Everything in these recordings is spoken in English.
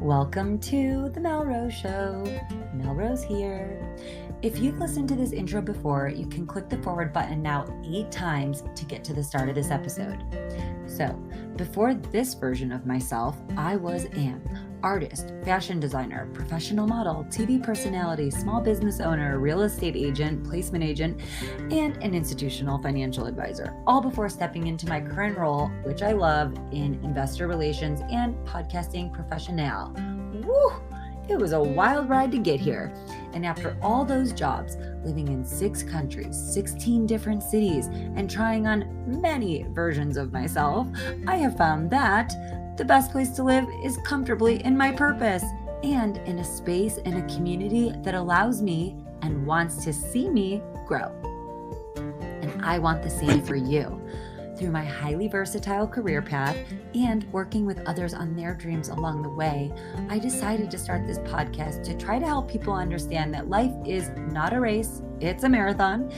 Welcome to the Mel Rose Show. Mel Rose here. If you've listened to this intro before, you can click the forward button now 8 times to get to the start of this episode. So, before this version of myself, I was Anne, artist, fashion designer, professional model, TV personality, small business owner, real estate agent, placement agent, and an institutional financial advisor, all before stepping into my current role, which I love, in investor relations and podcasting professional. Woo! It was a wild ride to get here. And after all those jobs, living in 6 countries, 16 different cities, and trying on many versions of myself, I have found that the best place to live is comfortably in my purpose and in a space and a community that allows me and wants to see me grow. And I want the same for you. Through my highly versatile career path and working with others on their dreams along the way, I decided to start this podcast to try to help people understand that life is not a race, it's a marathon.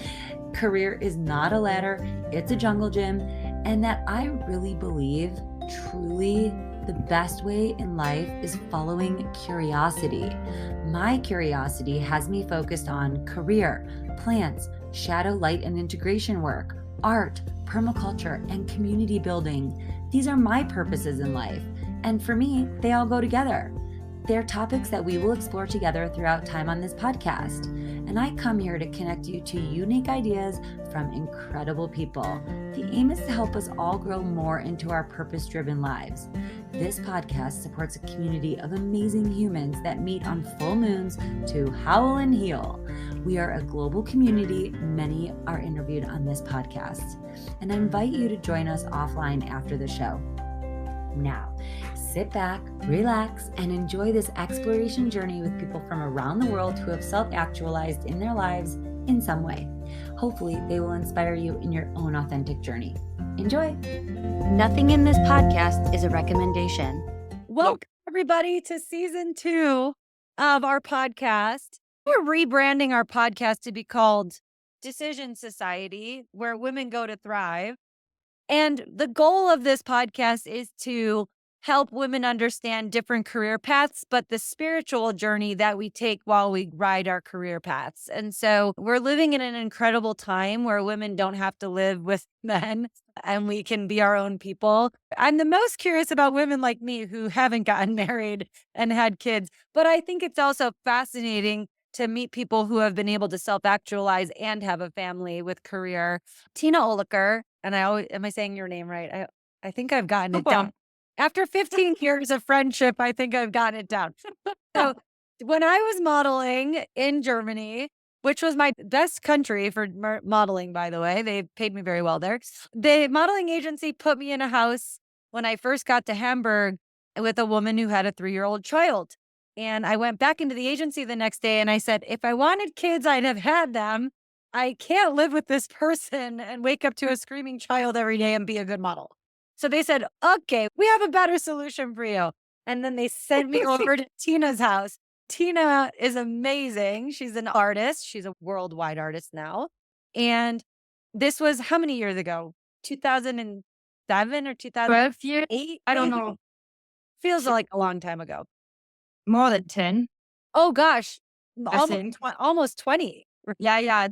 Career is not a ladder, it's a jungle gym. And that I really believe, truly, the best way in life is following curiosity. My curiosity has me focused on career, plants, shadow, light, and integration work, art, permaculture, and community building. These are my purposes in life, and for me, they all go together. They're topics that we will explore together throughout time on this podcast, and I come here to connect you to unique ideas from incredible people. The aim is to help us all grow more into our purpose-driven lives. This podcast supports a community of amazing humans that meet on full moons to howl and heal. We are a global community. Many are interviewed on this podcast, and I invite you to join us offline after the show. Now, sit back, relax, and enjoy this exploration journey with people from around the world who have self-actualized in their lives in some way. Hopefully, they will inspire you in your own authentic journey. Enjoy. Nothing in this podcast is a recommendation. Welcome, everybody, to season 2 of our podcast. We're rebranding our podcast to be called Decision Society, where women go to thrive. And the goal of this podcast is to help women understand different career paths, but the spiritual journey that we take while we ride our career paths. And so we're living in an incredible time where women don't have to live with men and we can be our own people. I'm the most curious about women like me who haven't gotten married and had kids, but I think it's also fascinating to meet people who have been able to self-actualize and have a family with career. Tina Oelker, and am I saying your name right? I think I've gotten it down. After 15 years of friendship, I think I've gotten it down. So when I was modeling in Germany, which was my best country for modeling, by the way, they paid me very well there. The modeling agency put me in a house when I first got to Hamburg with a woman who had a 3-year-old child. And I went back into the agency the next day and I said, if I wanted kids, I'd have had them. I can't live with this person and wake up to a screaming child every day and be a good model. So they said, okay, we have a better solution for you. And then they sent me over to Tina's house. Tina is amazing. She's an artist. She's a worldwide artist now. And this was how many years ago? 2007 or 12 years? 2008? I don't know. Feels like a long time ago. More than 10. Oh gosh, I think. almost 20. Yeah.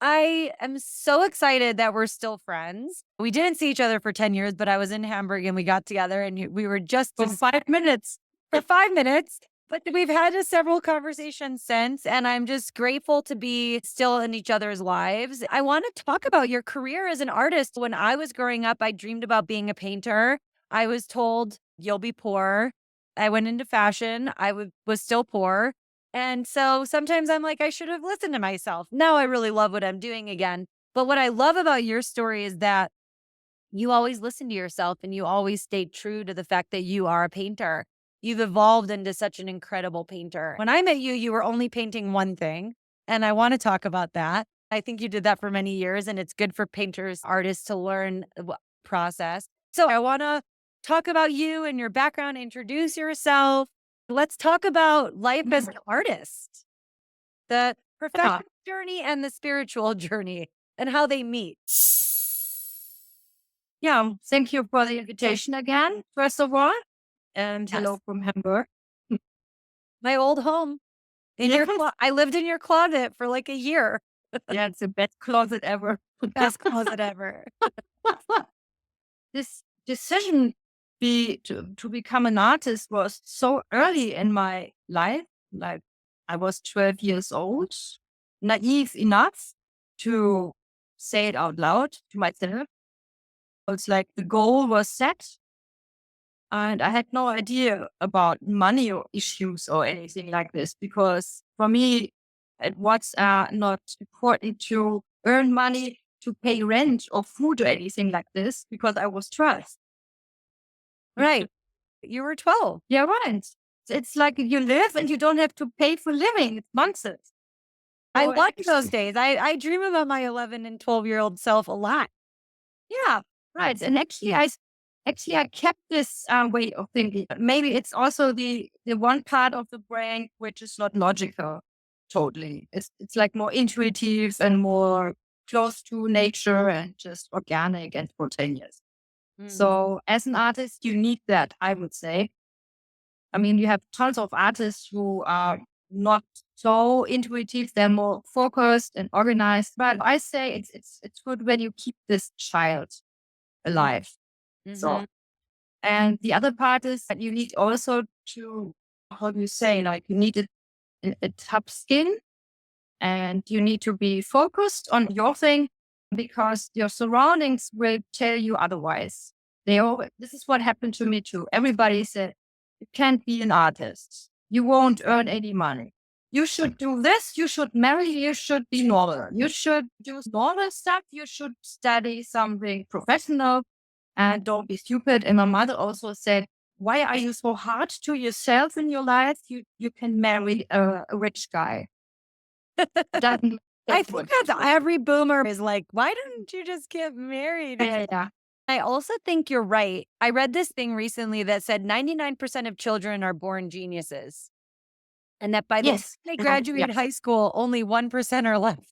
I am so excited that we're still friends. We didn't see each other for 10 years, but I was in Hamburg and we got together and we were just For 5 minutes. for 5 minutes. But we've had several conversations since, and I'm just grateful to be still in each other's lives. I want to talk about your career as an artist. When I was growing up, I dreamed about being a painter. I was told, you'll be poor. I went into fashion. I was still poor. And so sometimes I'm like, I should have listened to myself. Now I really love what I'm doing again. But what I love about your story is that you always listen to yourself and you always stayed true to the fact that you are a painter. You've evolved into such an incredible painter. When I met you, you were only painting one thing. And I want to talk about that. I think you did that for many years and it's good for painters, artists to learn the process. So I want to talk about you and your background, introduce yourself. Let's talk about life as an artist, the professional journey and the spiritual journey and how they meet. Yeah, thank you for the invitation again, first of all. and Yes. hello from Hamburg. My old home. I lived in your closet for like a year. Yeah, it's the best closet ever. Best closet ever. This decision to become an artist was so early in my life. Like I was 12 years old, naive enough to say it out loud to myself. It's like the goal was set, and I had no idea about money or issues or anything like this, because for me, it was not important to earn money to pay rent or food or anything like this, because I was 12. Right. You were 12. Yeah, right. It's like you live and you don't have to pay for living. It's nonsense. I So like those days. I dream about my 11 and 12-year-old self a lot. Yeah, right. And actually I kept this way of thinking. Maybe it's also the one part of the brain which is not logical totally. It's like more intuitive and more close to nature and just organic and spontaneous. So as an artist, you need that, I would say. I mean, you have tons of artists who are not so intuitive; they're more focused and organized. But I say it's good when you keep this child alive. So, and the other part is that you need also to, how do you say, like you need a tough skin, and you need to be focused on your thing, because your surroundings will tell you otherwise. This is what happened to me too. Everybody said, you can't be an artist. You won't earn any money. You should do this. You should marry. You should be normal. You should do normal stuff. You should study something professional and don't be stupid. And my mother also said, why are you so hard to yourself in your life? You can marry a rich guy. I think that's every boomer is like, why don't you just get married? Yeah. I also think you're right. I read this thing recently that said 99% of children are born geniuses. And that by the time they graduate high school, only 1% are left.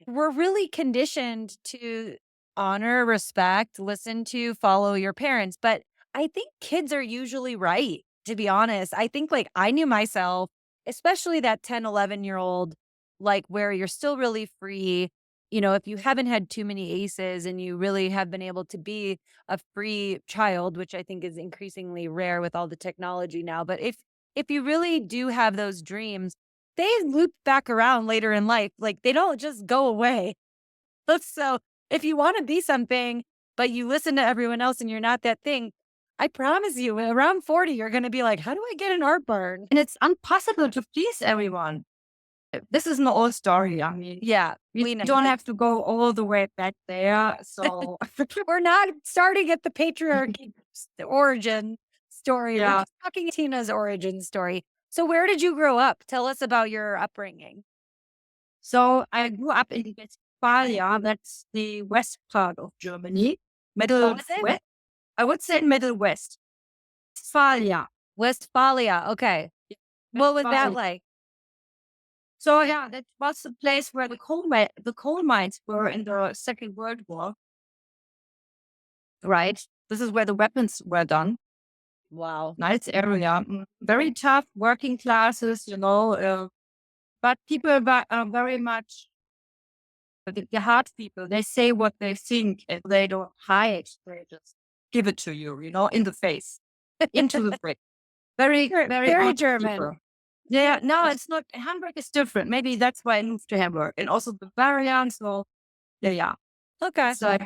We're really conditioned to honor, respect, listen to, follow your parents. But I think kids are usually right, to be honest. I think like I knew myself, especially that 10, 11-year-old, like where you're still really free. You know, if you haven't had too many aces and you really have been able to be a free child, which I think is increasingly rare with all the technology now. But if you really do have those dreams, they loop back around later in life. Like they don't just go away. So if you want to be something, but you listen to everyone else and you're not that thing, I promise you, around 40, you're going to be like, how do I get an art burn? And it's impossible to please everyone. This is an old story. I mean, yeah, we don't have to go all the way back there. So we're not starting at the patriarchy origin story. Yeah. We're just talking Tina's origin story. So where did you grow up? Tell us about your upbringing. So I grew up in Westphalia. That's the west part of Germany. Middle West. I would say Middle West. Westphalia. Westphalia. Okay. What was that like? So yeah, that was the place where the coal mines were in the Second World War. Right. This is where the weapons were done. Wow. Nice area. Very tough working classes, you know. But people are very much the hard people. They say what they think and they don't hide. They just give it to you, you know, in the face, into the brick. Very German. People. Yeah, no, it's not. Hamburg is different. Maybe that's why I moved to Hamburg, and also Bavaria. So, yeah. Okay. So,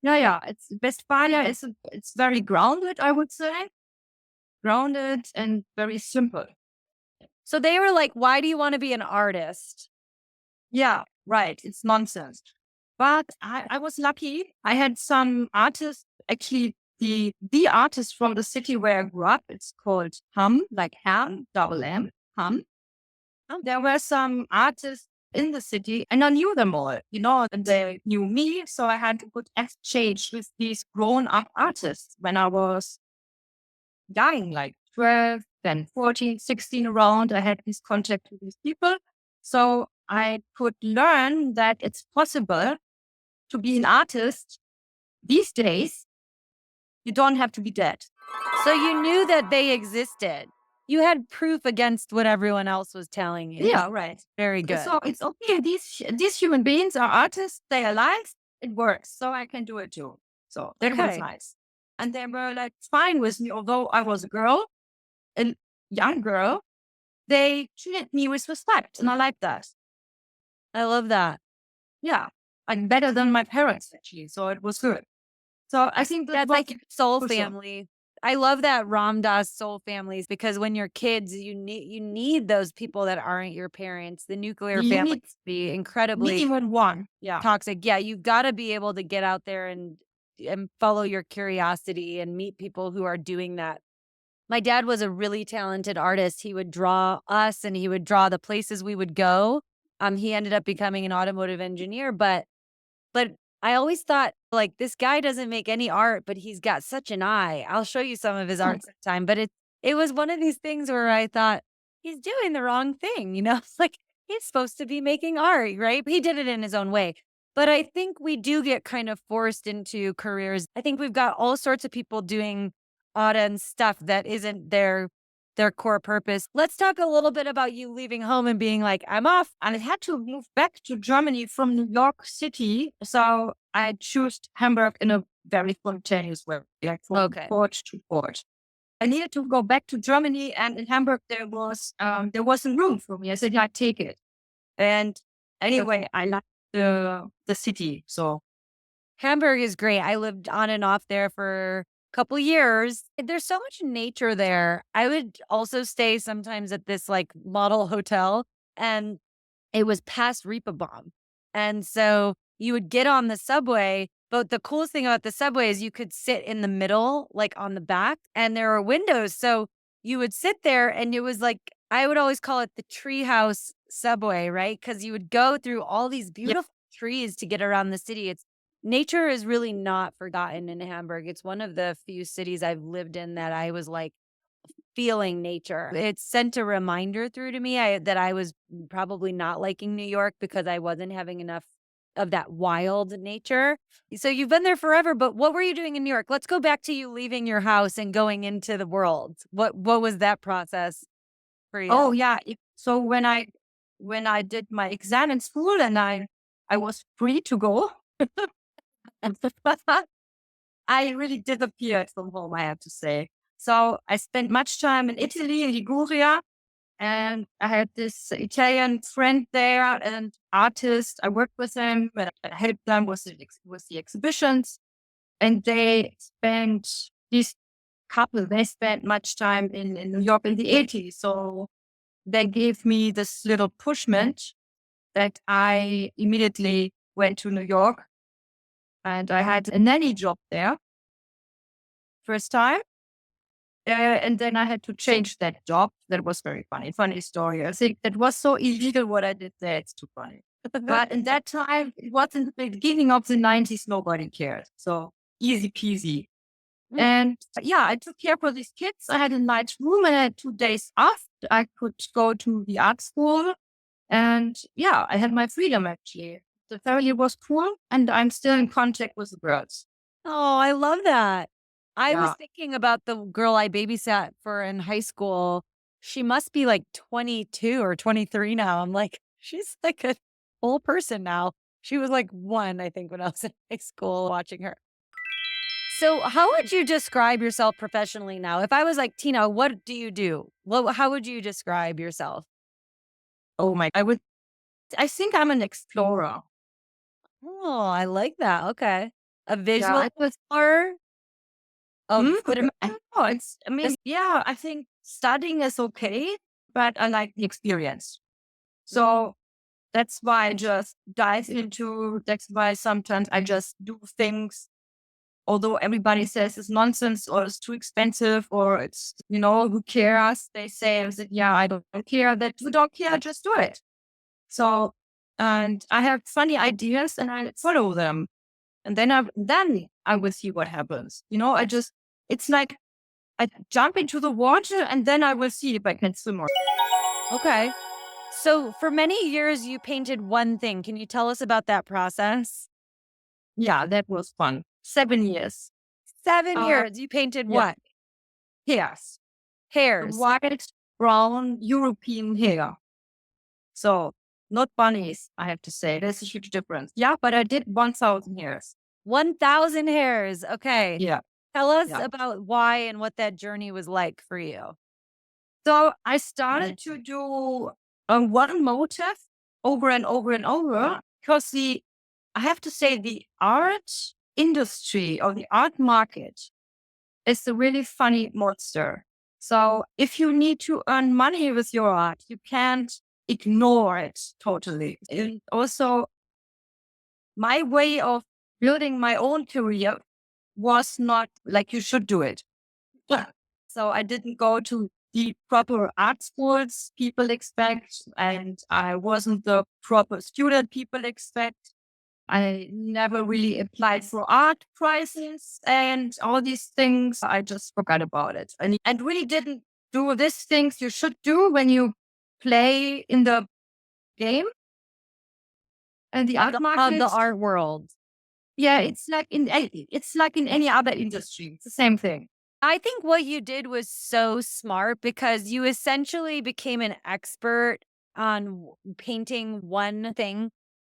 yeah. It's Westphalia. It's very grounded, I would say. Grounded and very simple. So they were like, "Why do you want to be an artist?" Yeah, right. It's nonsense. But I was lucky. I had some artists. Actually, the artist from the city where I grew up. It's called Hamm, like Hamm, double M. Hamm. There were some artists in the city and I knew them all, you know, and they knew me. So I had a good exchange with these grown up artists when I was young, like 12, then 14, 16 around. I had this contact with these people. So I could learn that it's possible to be an artist these days. You don't have to be dead. So you knew that they existed. You had proof against what everyone else was telling you. Yeah, right. Very good. So it's okay. These human beings are artists. They are alive. It works. So I can do it too. So that was Okay. nice. And they were like fine with me, although I was a girl, a young girl. They treated me with respect, and I like that. I love that. Yeah, I'm better than my parents actually. So it was good. So I think That's was like soul crucial. family. I love that Ram Dass soul families because when you're kids, you need those people that aren't your parents. The nuclear You family need can be incredibly even one. Yeah. toxic. Yeah, you've got to be able to get out there and follow your curiosity and meet people who are doing that. My dad was a really talented artist. He would draw us and he would draw the places we would go. He ended up becoming an automotive engineer, but I always thought, like, this guy doesn't make any art, but he's got such an eye. I'll show you some of his art sometime, but it was one of these things where I thought, he's doing the wrong thing, you know? It's like, he's supposed to be making art, right? He did it in his own way. But I think we do get kind of forced into careers. I think we've got all sorts of people doing odd and stuff that isn't their core purpose. Let's talk a little bit about you leaving home and being like, I'm off. And I had to move back to Germany from New York City. So I chose Hamburg in a very spontaneous way, like from Okay. port to port. I needed to go back to Germany, and in Hamburg there wasn't room for me. I said, yeah, take it. And anyway, I liked the city. So Hamburg is great. I lived on and off there for a couple years. There's so much nature there. I would also stay sometimes at this like model hotel, and it was past Reeperbahn. And so you would get on the subway, but the coolest thing about the subway is you could sit in the middle, like on the back, and there were windows. So you would sit there and it was like, I would always call it the treehouse subway, right? Because you would go through all these yeah, beautiful trees to get around the city. It's nature is really not forgotten in Hamburg. It's one of the few cities I've lived in that I was like, feeling nature. It sent a reminder through to me that I was probably not liking New York because I wasn't having enough of that wild nature. So you've been there forever, but what were you doing in New York? Let's go back to you leaving your house and going into the world. What was that process for you? oh yeah. So when I did my exam in school, and I was free to go, I really disappeared from home, I have to say. So I spent much time in Italy, in Liguria, and I had this Italian friend there and artist. I worked with them and I helped them with the exhibitions. And this couple, they spent much time in New York in the 80s. So they gave me this little pushment that I immediately went to New York, and I had a nanny job there first time. And then I had to change that job. That was very funny. Funny story. I think that was so illegal what I did there. It's too funny. But in that time, it was in the beginning of the 90s. Nobody cared. So easy peasy. Mm. And yeah, I took care for these kids. I had a nice room and I had 2 days off. I could go to the art school. And yeah, I had my freedom actually. The family was cool, and I'm still in contact with the girls. Oh, I love that. I was Yeah. thinking about the girl I babysat for in high school. She must be like 22 or 23 now. I'm like, she's like a full person now. She was like 1, I think, when I was in high school watching her. So, how would you describe yourself professionally now? If I was like, Tina, what do you do? How would you describe yourself? Oh my, I think I'm an explorer. Oh, I like that. Okay. A Yeah, visual I was or Hmm? what am I don't know. Yeah, I think studying is okay, but I like the experience. So that's why I just dive into, that's why sometimes I just do things, although everybody says it's nonsense or it's too expensive or it's, who cares? They say, I said, yeah, I don't care that you don't care, just do it. So, and I have funny ideas and I follow them. And then I will see what happens. It's like I jump into the water and then I will see if I can swim or. okay. So, for many years, you painted one thing. Can you tell us about that process? Yeah, that was fun. 7 years. 7 Uh, years. You painted yeah. what? Hares. Hares. White, brown, European hair. So not bunnies, I have to say. There's a huge difference. Yeah, but I did 1,000 hairs. 1,000 hairs. Okay. Yeah. Tell us about why and what that journey was like for you. So I started to do one motif over and over and over because I have to say, the art industry or the art market is a really funny monster. So if you need to earn money with your art, you can't ignore it totally. And also, my way of building my own career was not like you should do it. So I didn't go to the proper art schools people expect, and I wasn't the proper student people expect. I never really applied for art prizes and all these things. I just forgot about it and really didn't do these things you should do when you play in the game and the art market. The art world. Yeah, it's like in any other industry. It's the same thing. I think what you did was so smart because you essentially became an expert on painting one thing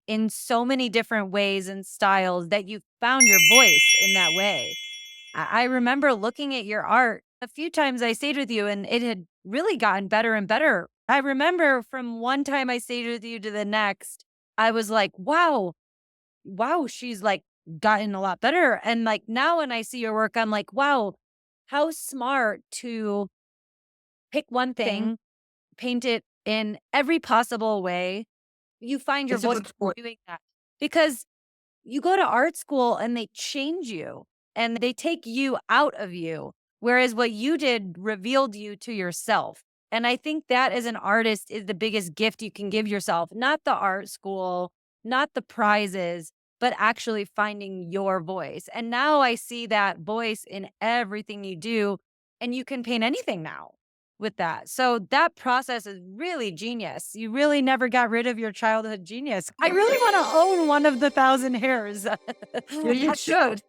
in so many different ways and styles that you found your voice in that way. I remember looking at your art a few times I stayed with you and it had really gotten better and better. I remember from one time I stayed with you to the next, I was like, wow, she's like gotten a lot better. And like now when I see your work, I'm like, wow, how smart to pick one thing, paint it in every possible way. You find your voice doing that because you go to art school and they change you and they take you out of you. Whereas what you did revealed you to yourself. And I think that as an artist is the biggest gift you can give yourself, not the art school, not the prizes, but actually finding your voice. And now I see that voice in everything you do, and you can paint anything now with that. So that process is really genius. You really never got rid of your childhood genius. I really want to own one of the 1,000 hairs. You should.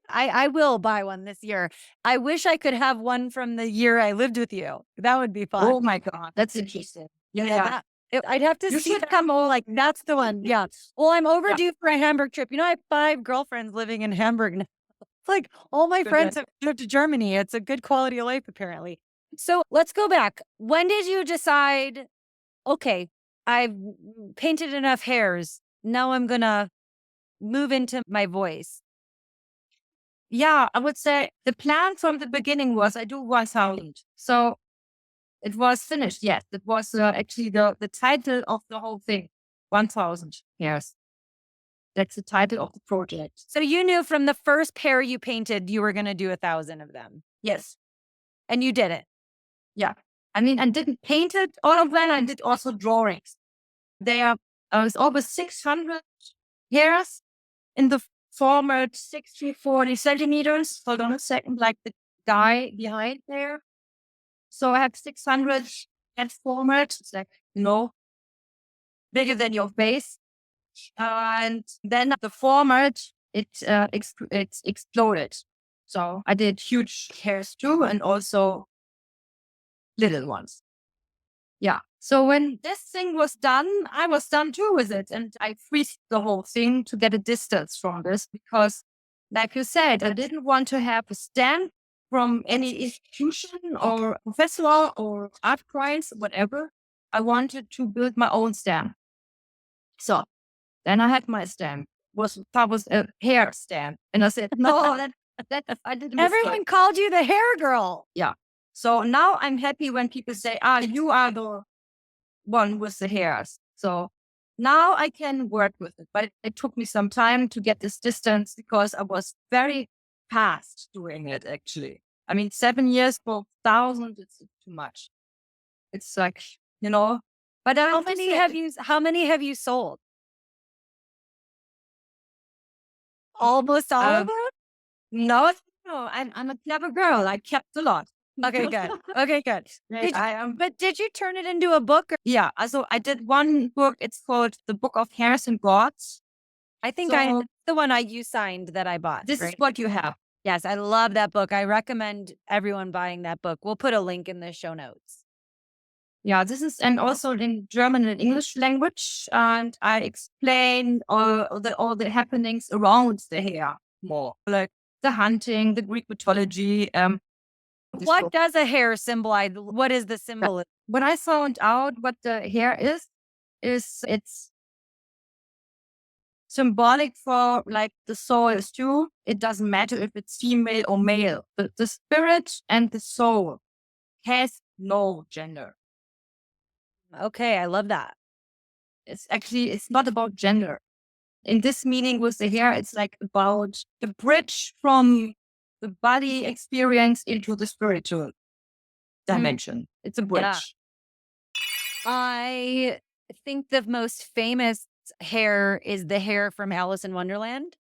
I will buy one this year. I wish I could have one from the year I lived with you. That would be fun. Oh my God, that's interesting. Yeah. I'd have to see come like that's the one. Yeah. Well, I'm overdue for a Hamburg trip. You know, I have 5 girlfriends living in Hamburg now. It's like all my friends have moved to Germany. It's a good quality of life, apparently. So let's go back. When did you decide, okay, I've painted enough hairs. Now I'm going to move into my voice? Yeah, I would say the plan from the beginning was I do 1,000. So it was finished. Yes, it was actually the title of the whole thing, 1,000 hairs. That's the title of the project. So you knew from the first pair you painted, you were going to do 1,000 of them. Yes. And you did it. Yeah. I mean, I didn't paint it, all of them. I did also drawings. There was over 600 hairs in the format 60-40 centimeters. Hold on a second, like the guy behind there. So I have 600 that format. It's like, bigger than your face. And then the format, it's exploded. So I did huge hairs too, and also little ones. Yeah. So when this thing was done, I was done too with it. And I freezed the whole thing to get a distance from this because, like you said, I didn't want to have a stand from any institution or professor or art prize, whatever. I wanted to build my own stand. So then I had my stand. That was a hair stand. And I said, no, that I didn't. Everyone called you the hair girl. Yeah. So now I'm happy when people say, you are the one with the hairs. So now I can work with it. But it took me some time to get this distance because I was very fast doing it, actually. I mean, 7 years for 1,000, it's too much. It's like, But how many have you sold? Almost all of them? No, I'm a clever girl. I kept a lot. Okay, good. Okay, good. But did you turn it into a book? Yeah. So I did one book. It's called The Book of Hares and Gods. I think the one you signed that I bought. This is what you have. Yes, I love that book. I recommend everyone buying that book. We'll put a link in the show notes. Yeah, this is and also in German and English language, and I explain all the happenings around the hare more, like the hunting, the Greek mythology. What does a hare symbolize? What is the symbol? When I found out what the hare is it's symbolic for like the soul is too. It doesn't matter if it's female or male. The spirit and the soul has no gender. Okay, I love that. It's not about gender. In this meaning with the hair, it's like about the bridge from the body experience into the spiritual dimension. It's a Yeah. bridge. I think the most famous hare is the hare from Alice in Wonderland.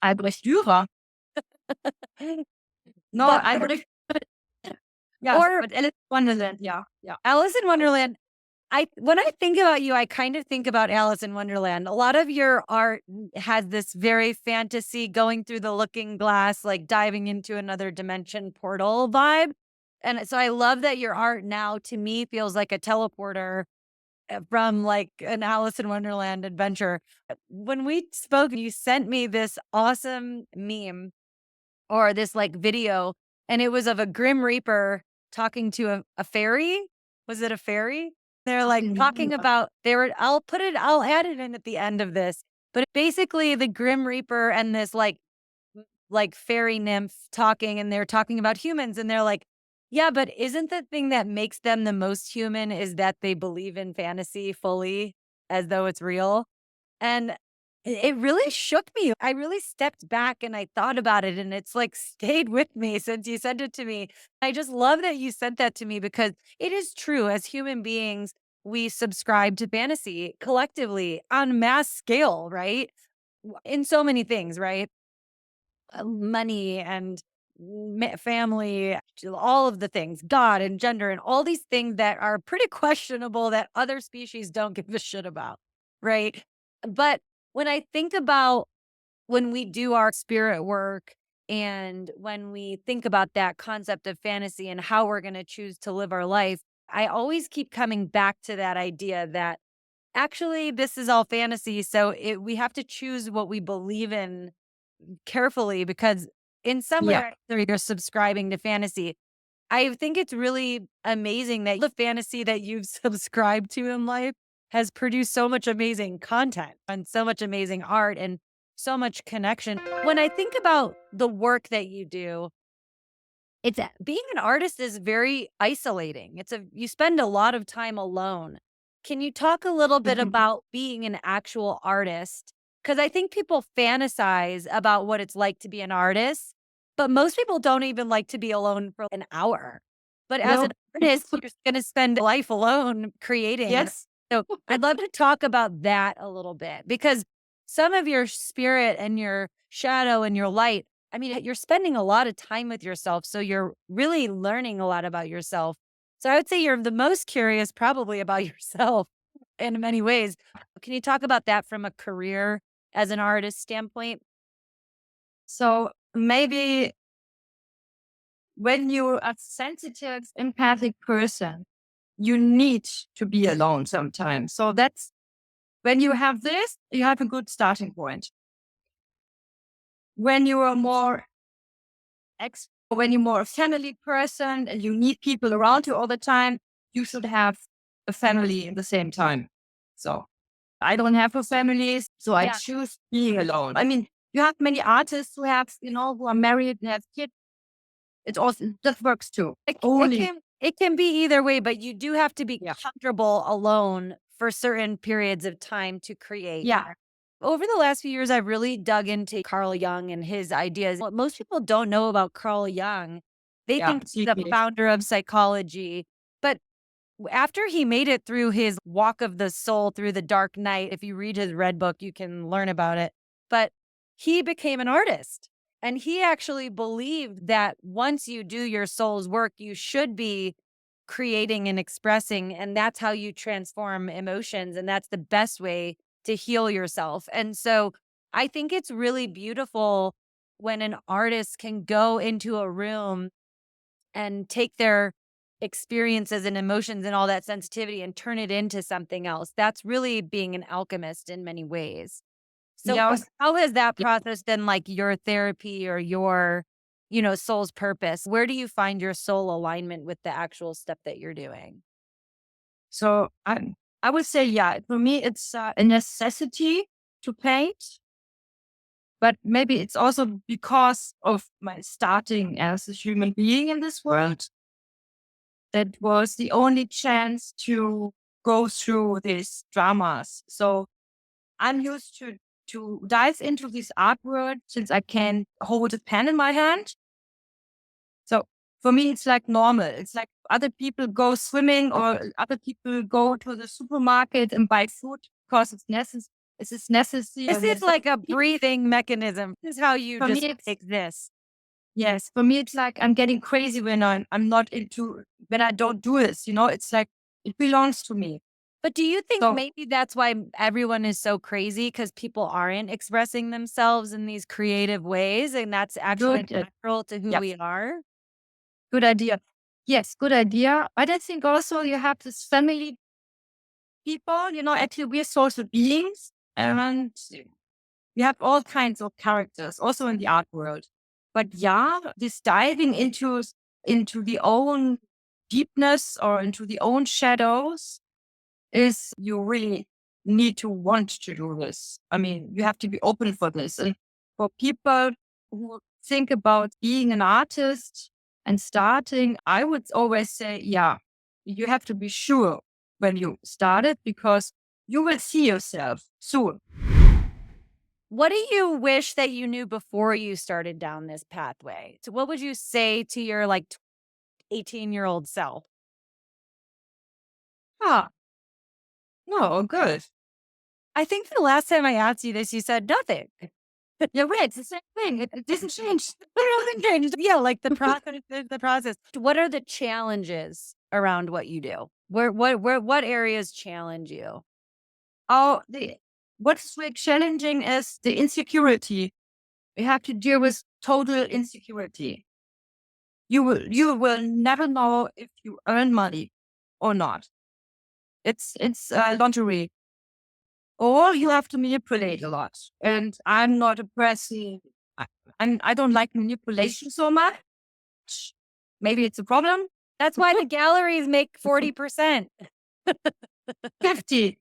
Albrecht Dürer. No, But Albrecht. Yeah, or but Alice in Wonderland. Yeah, yeah. Alice in Wonderland, when I think about you, I kind of think about Alice in Wonderland. A lot of your art has this very fantasy going through the looking glass, like diving into another dimension portal vibe. And so I love that your art now to me feels like a teleporter from like an Alice in Wonderland adventure. When we spoke, you sent me this awesome meme or this like video, and it was of a Grim Reaper talking to a fairy. Was it a fairy? They're like talking about I'll add it in at the end of this. But basically the Grim Reaper and this like fairy nymph talking, and they're talking about humans, and they're like, yeah, but isn't the thing that makes them the most human is that they believe in fantasy fully as though it's real? And it really shook me. I really stepped back and I thought about it, and it's like stayed with me since you sent it to me. I just love that you sent that to me because it is true. As human beings, we subscribe to fantasy collectively on mass scale, right? In so many things, right? Money and family, all of the things, God and gender, and all these things that are pretty questionable that other species don't give a shit about, right? But when I think about when we do our spirit work and when we think about that concept of fantasy and how we're going to choose to live our life, I always keep coming back to that idea that actually this is all fantasy. So we have to choose what we believe in carefully because in some way Yeah. or another, you're subscribing to fantasy. I think it's really amazing that the fantasy that you've subscribed to in life has produced so much amazing content and so much amazing art and so much connection. When I think about the work that you do, being an artist is very isolating. You spend a lot of time alone. Can you talk a little bit about being an actual artist? Because I think people fantasize about what it's like to be an artist, but most people don't even like to be alone for an hour. But as No. an artist, you're just going to spend life alone creating. Yes. So I'd love to talk about that a little bit because some of your spirit and your shadow and your light, I mean, you're spending a lot of time with yourself. So you're really learning a lot about yourself. So I would say you're the most curious probably about yourself in many ways. Can you talk about that from a career as an artist standpoint? So maybe when you're a sensitive, empathic person, you need to be alone sometimes. So that's when you have this, you have a good starting point. When you are when you're more a family person and you need people around you all the time, you should have a family at the same time. So I don't have a family, so I choose being alone. I mean, you have many artists who have, who are married and have kids. It also that works too. It can be either way, but you do have to be comfortable alone for certain periods of time to create. Yeah. Over the last few years, I've really dug into Carl Jung and his ideas. What most people don't know about Carl Jung, they think he's the founder of psychology. But after he made it through his walk of the soul through the dark night, if you read his red book, you can learn about it. But he became an artist. And he actually believed that once you do your soul's work, you should be creating and expressing. And that's how you transform emotions. And that's the best way to heal yourself. And so I think it's really beautiful when an artist can go into a room and take their experiences and emotions and all that sensitivity and turn it into something else. That's really being an alchemist in many ways. So Yes. how has that process been like your therapy or your, soul's purpose? Where do you find your soul alignment with the actual stuff that you're doing? So I would say, yeah, for me, it's a necessity to paint, but maybe it's also because of my starting as a human being in this world. That was the only chance to go through these dramas. So I'm used to dive into this art world since I can hold a pen in my hand. So for me, it's like normal. It's like other people go swimming or other people go to the supermarket and buy food because it's necessary. It's necessary. This is like a breathing mechanism. This is how you For me, just it's exist. yes. For me, it's like I'm getting crazy when I'm not into when I don't do this. It's like it belongs to me. But do you think So maybe that's why everyone is so crazy because people aren't expressing themselves in these creative ways, and that's actually good. natural to who Yeah, we are? good idea. Yes, good idea. But I think also you have this family people. Actually, we're social beings, and we have all kinds of characters also in the art world. But yeah, this diving into the own deepness or into the own shadows is you really need to want to do this. I mean, you have to be open for this. And for people who think about being an artist and starting, I would always say, yeah, you have to be sure when you start it because you will see yourself soon. What do you wish that you knew before you started down this pathway? So what would you say to your 18-year-old self? Ah, no, good. I think the last time I asked you this, you said nothing. Yeah, wait, it's the same thing. It doesn't change. Nothing changed. Yeah, like the process. The process. What are the challenges around what you do? What areas challenge you? Oh, what's really challenging is the insecurity. We have to deal with total insecurity. You will never know if you earn money or not. It's lottery, or you have to manipulate a lot. And I'm not a person. I, I don't like manipulation so much. Maybe it's a problem. That's why the galleries make 40%. 50. 50.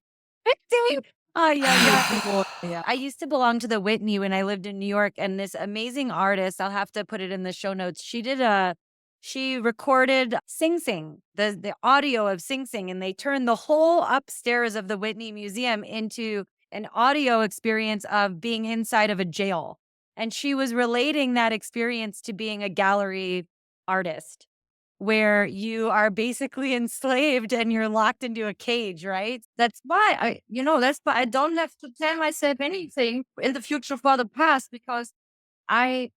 Oh, yeah. Yeah. I used to belong to the Whitney when I lived in New York, and this amazing artist, I'll have to put it in the show notes. She recorded Sing Sing, the audio of Sing Sing, and they turned the whole upstairs of the Whitney Museum into an audio experience of being inside of a jail. And she was relating that experience to being a gallery artist, where you are basically enslaved and you're locked into a cage, right? That's why that's why I don't have to tell myself anything in the future for the past because I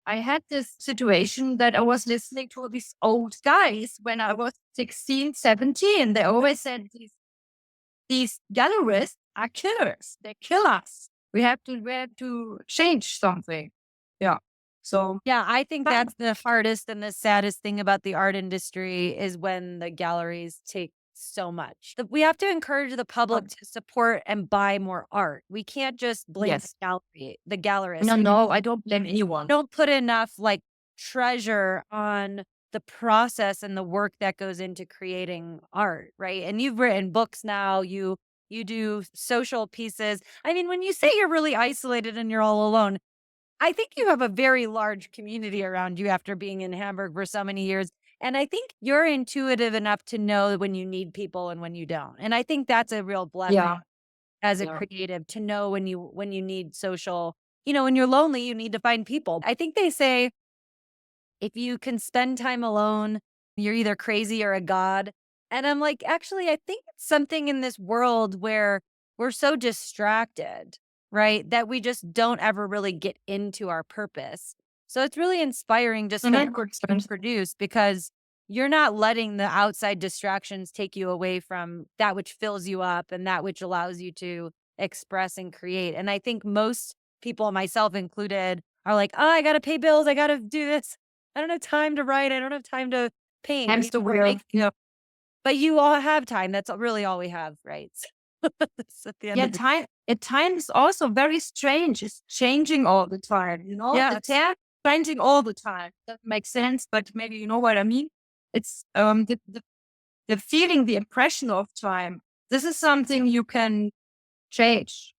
I had this situation that I was listening to these old guys when I was 16, 17. They always said these gallerists are killers. They kill us. We have to change something. Yeah. So Yeah, I think but that's the hardest and the saddest thing about the art industry is when the galleries take so much. We have to encourage the public to support and buy more art. We can't just blame yes. the gallerist. No, no, I don't blame anyone. Don't put enough treasure on the process and the work that goes into creating art, right? And you've written books now, you do social pieces. I mean, when you say you're really isolated and you're all alone, I think you have a very large community around you after being in Hamburg for so many years. And I think you're intuitive enough to know when you need people and when you don't. And I think that's a real blessing Yeah. as a Yeah. creative to know when you need social, when you're lonely, you need to find people. I think they say if you can spend time alone, you're either crazy or a god. And I'm like, actually, I think it's something in this world where we're so distracted, right? That we just don't ever really get into our purpose. So it's really inspiring just to produce because you're not letting the outside distractions take you away from that which fills you up and that which allows you to express and create. And I think most people, myself included, are like, oh, I got to pay bills. I got to do this. I don't have time to write. I don't have time to paint. Hamster wheel. Yeah. But you all have time. That's really all we have, right? That's at the end Yeah, of the time is also very strange. It's changing all the time, Yeah, The time changing all the time. That makes sense, but maybe you know what I mean. It's the feeling, the impression of time. This is something you can change.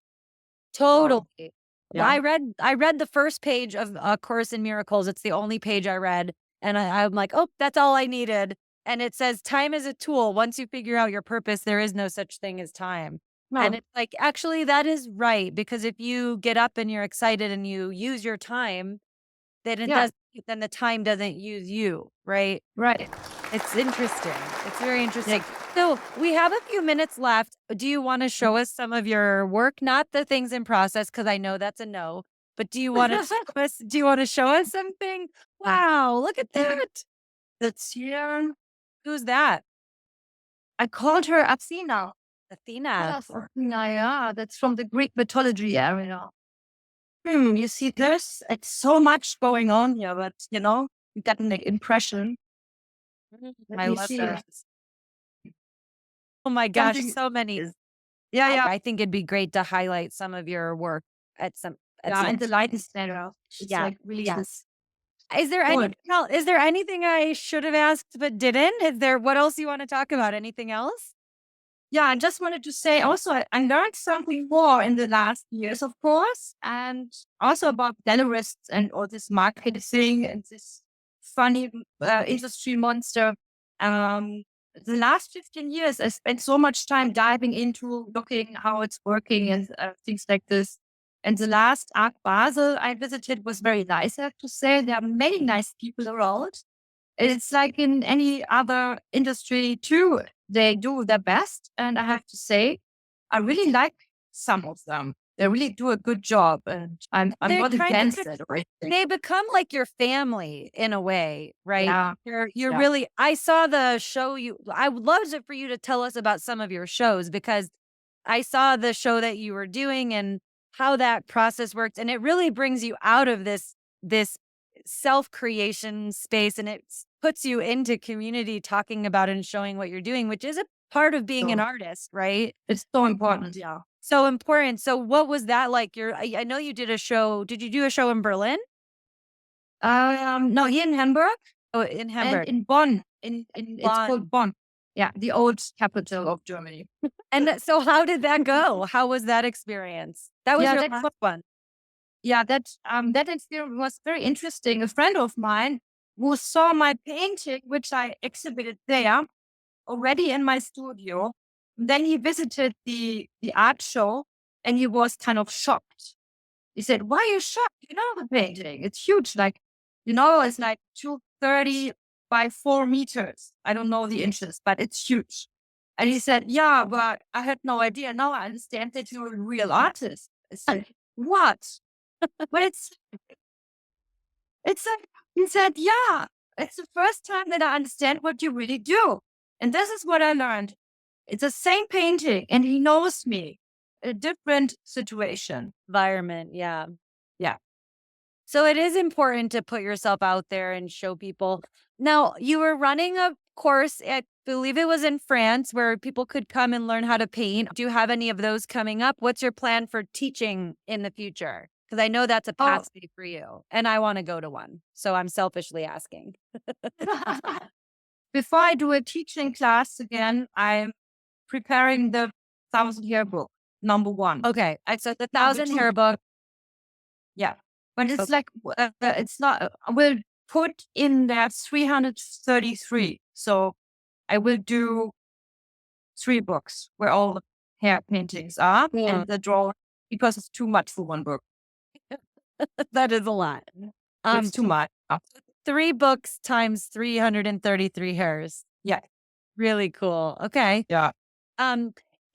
totally. Yeah. I read the first page of A Course in Miracles. It's the only page I read. And I'm like, oh, that's all I needed. And it says, time is a tool. Once you figure out your purpose, there is no such thing as time. No. And it's like, actually, that is right. Because if you get up and you're excited and you use your time, then then the time doesn't use you, right? Right. It's interesting. It's very interesting. Yeah. So we have a few minutes left. Do you want to show us some of your work? Not the things in process, because I know that's a no. But do you want to show us something? Wow, look at that. That's here. Who's that? I called her Athena. Athena. Yes, Athena, yeah. That's from the Greek mythology area. You see this? It's so much going on here, but you get an impression. I love that. Oh my gosh, so many. Yeah. I think it'd be great to highlight some of your work at some. And the light is better. It's like really Is there is there anything I should have asked but didn't? Is there, what else you want to talk about? Anything else? Yeah, I just wanted to say also, I learned something more in the last years, of course, and also about gallerists and all this marketing and this funny industry monster. The last 15 years, I spent so much time diving into looking how it's working and things like this. And the last Art Basel I visited was very nice, I have to say. There are many nice people around. It's like in any other industry too. They do their best. And I have to say, I really like some of them. They really do a good job. And I'm not against it or anything. They become like your family in a way, right? Yeah. You're really, I saw the show I would love for you to tell us about some of your shows, because I saw the show that you were doing and how that process works. And it really brings you out of this self-creation space, and it puts you into community, talking about and showing what you're doing, which is a part of being an artist, right? It's so important. Yeah. So important. So what was that like? I know you did a show. Did you do a show in Berlin? No, here in Hamburg. Oh, in Hamburg. And in Bonn. It's called Bonn. Yeah, the old capital of Germany. And so how did that go? How was that experience? That was your last one. Yeah, that experience was very interesting. A friend of mine who saw my painting, which I exhibited there already in my studio, then he visited the art show and he was kind of shocked. He said, "Why are you shocked? You know the painting. It's huge. Like, it's like 230 by 4 meters. I don't know the inches, but it's huge." And he said, "Yeah, but I had no idea. Now I understand that you're a real artist." I said, "What?" But it's like, he said, "Yeah, it's the first time that I understand what you really do. And this is what I learned. It's the same painting and he knows me. A different situation." Environment. Yeah. Yeah. So it is important to put yourself out there and show people. Now, you were running a course, I believe it was in France, where people could come and learn how to paint. Do you have any of those coming up? What's your plan for teaching in the future? Because I know that's a passion for you, and I want to go to one. So I'm selfishly asking. Before I do a teaching class again, I'm preparing the Thousand Hare Book, #1. Okay. So the Thousand Hare Book. Yeah. But it's like, it's not, I will put in there 333. So I will do 3 books where all the hair paintings are and the drawing, because it's too much for one book. That is a lot. It's too much. 3 books times 333 hairs. Yeah. Really cool. Okay. Yeah.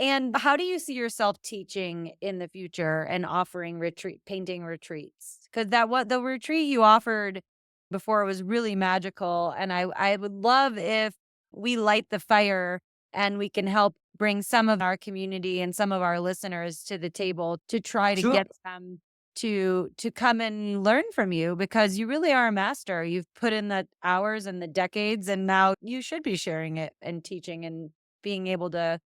And how do you see yourself teaching in the future and offering painting retreats? Because the retreat you offered before was really magical. And I would love if we light the fire and we can help bring some of our community and some of our listeners to the table to try to get them to come and learn from you, because you really are a master. You've put in the hours and the decades, and now you should be sharing it and teaching and being able to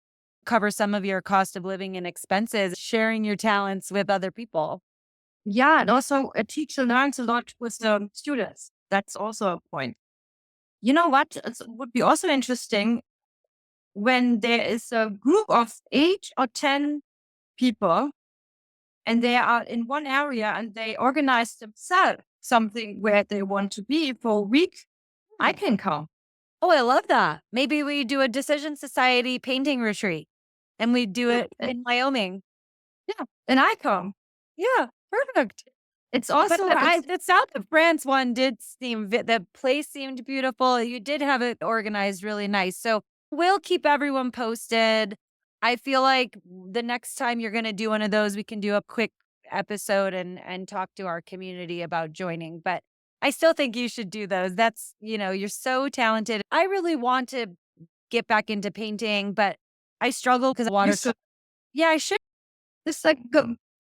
cover some of your cost of living and expenses, sharing your talents with other people. Yeah, and also a teacher learns a lot with the students. That's also a point. You know what? It would be also interesting when there is a group of 8 or 10 people and they are in one area and they organize themselves something where they want to be for a week. I can come. Oh, I love that. Maybe we do a Decision Society painting retreat and we do it in Wyoming. Yeah, and I come. Yeah, perfect. It's But also the South of France one did seem, the place seemed beautiful. You did have it organized really nice. So we'll keep everyone posted. I feel like the next time you're going to do one of those, we can do a quick episode and talk to our community about joining. But I still think you should do those. That's, you're so talented. I really want to get back into painting, but I struggle because water. Yeah, I should. It's like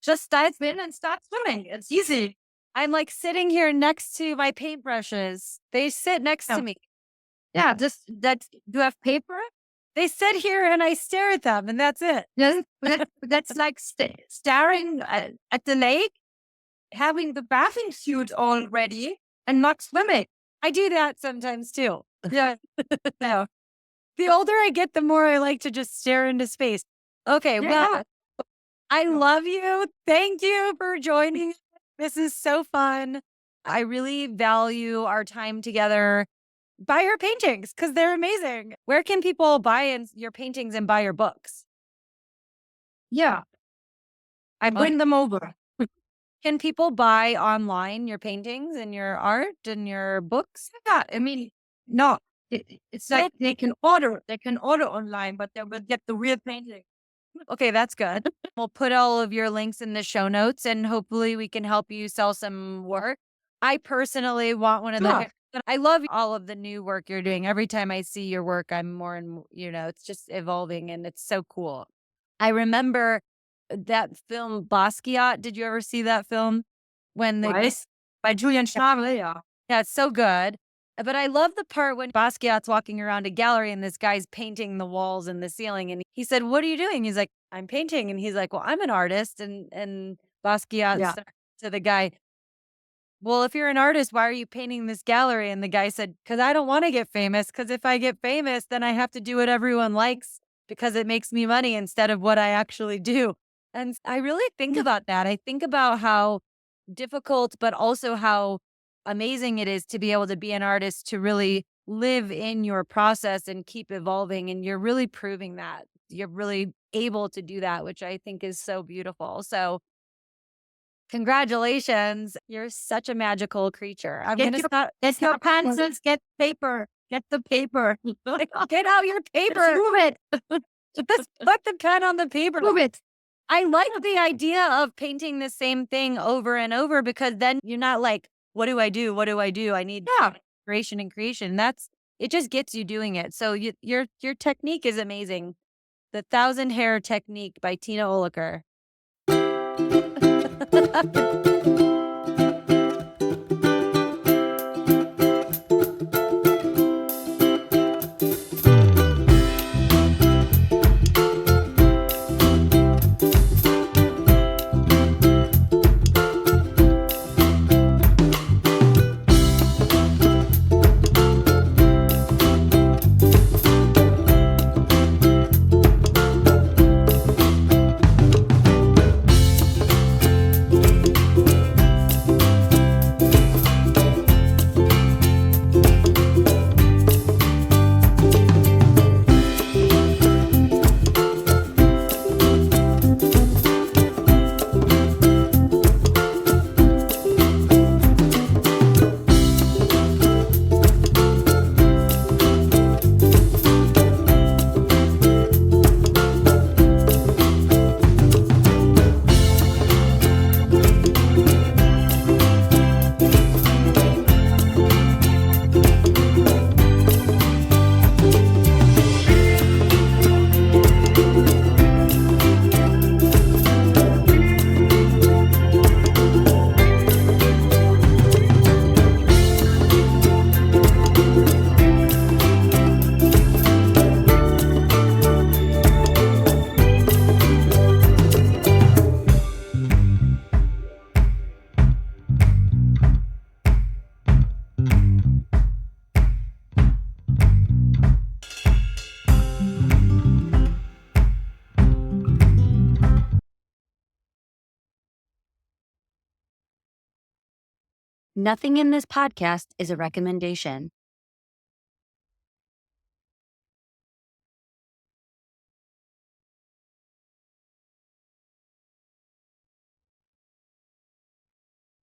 just dive in and start swimming. It's easy. I'm like sitting here next to my paintbrushes. They sit next to me. Yeah, just that. Do you have paper? They sit here and I stare at them, and that's it. Yeah, that's like staring at the lake, having the bathing suit all ready and not swimming. I do that sometimes too. Yeah. Yeah. The older I get, the more I like to just stare into space. Okay, well, I love you. Thank you for joining. This is so fun. I really value our time together. Buy your paintings because they're amazing. Where can people buy your paintings and buy your books? Yeah. I bring them over. Can people buy online your paintings and your art and your books? Yeah, I mean, no. It's like they can order online, but they will get the real painting. Okay, that's good. We'll put all of your links in the show notes and hopefully we can help you sell some work. I personally want one of the. I love all of the new work you're doing. Every time I see your work, I'm more and it's just evolving and it's so cool. I remember that film Basquiat. Did you ever see that film? By Julian Schnabel, yeah. Yeah, it's so good. But I love the part when Basquiat's walking around a gallery and this guy's painting the walls and the ceiling. And he said, "What are you doing?" He's like, "I'm painting." And he's like, "Well, I'm an artist." And Basquiat said to the guy, "Well, if you're an artist, why are you painting this gallery?" And the guy said, "Because I don't want to get famous. Because if I get famous, then I have to do what everyone likes because it makes me money instead of what I actually do." And I really think about that. I think about how difficult, but also how amazing it is to be able to be an artist, to really live in your process and keep evolving. And you're really proving that. You're really able to do that, which I think is so beautiful. So congratulations. You're such a magical creature. I'm going to start. Get your pencils, get paper, get the paper. Get out your paper. Move it. Just put the pen on the paper. Move it. I like the idea of painting the same thing over and over because then you're not like, what do I do? What do I do? I need inspiration and creation. It just gets you doing it. So your technique is amazing. The Thousand Hare Technique by Tina Oelker. Nothing in this podcast is a recommendation.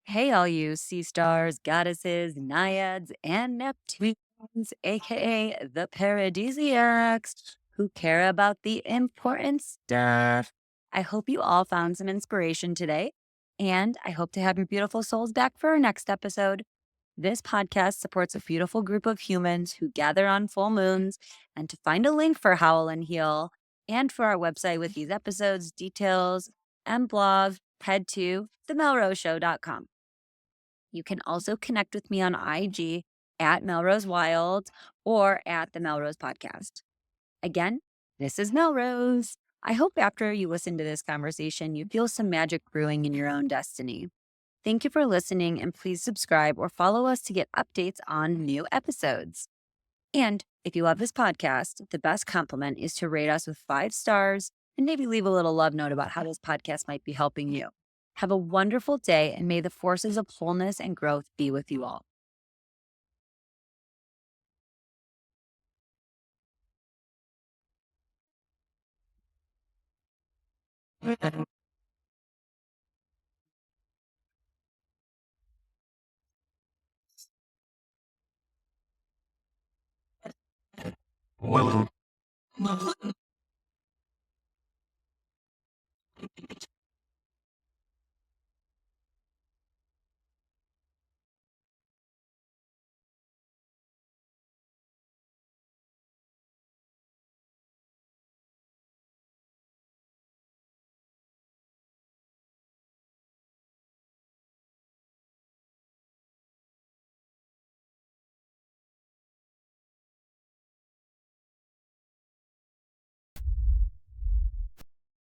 Hey, all you sea stars, goddesses, naiads, and Neptunes, aka the paradisiacs, who care about the important stuff. I hope you all found some inspiration today, and I hope to have your beautiful souls back for our next episode. This podcast supports a beautiful group of humans who gather on full moons. And to find a link for Howl and Heal and for our website with these episodes, details, and blog, head to themelroseshow.com. You can also connect with me on IG at Melrose Wild or at the Melrose Podcast. Again, this is Melrose. I hope after you listen to this conversation, you feel some magic brewing in your own destiny. Thank you for listening, and please subscribe or follow us to get updates on new episodes. And if you love this podcast, the best compliment is to rate us with 5 stars and maybe leave a little love note about how this podcast might be helping you. Have a wonderful day, and may the forces of wholeness and growth be with you all. Well,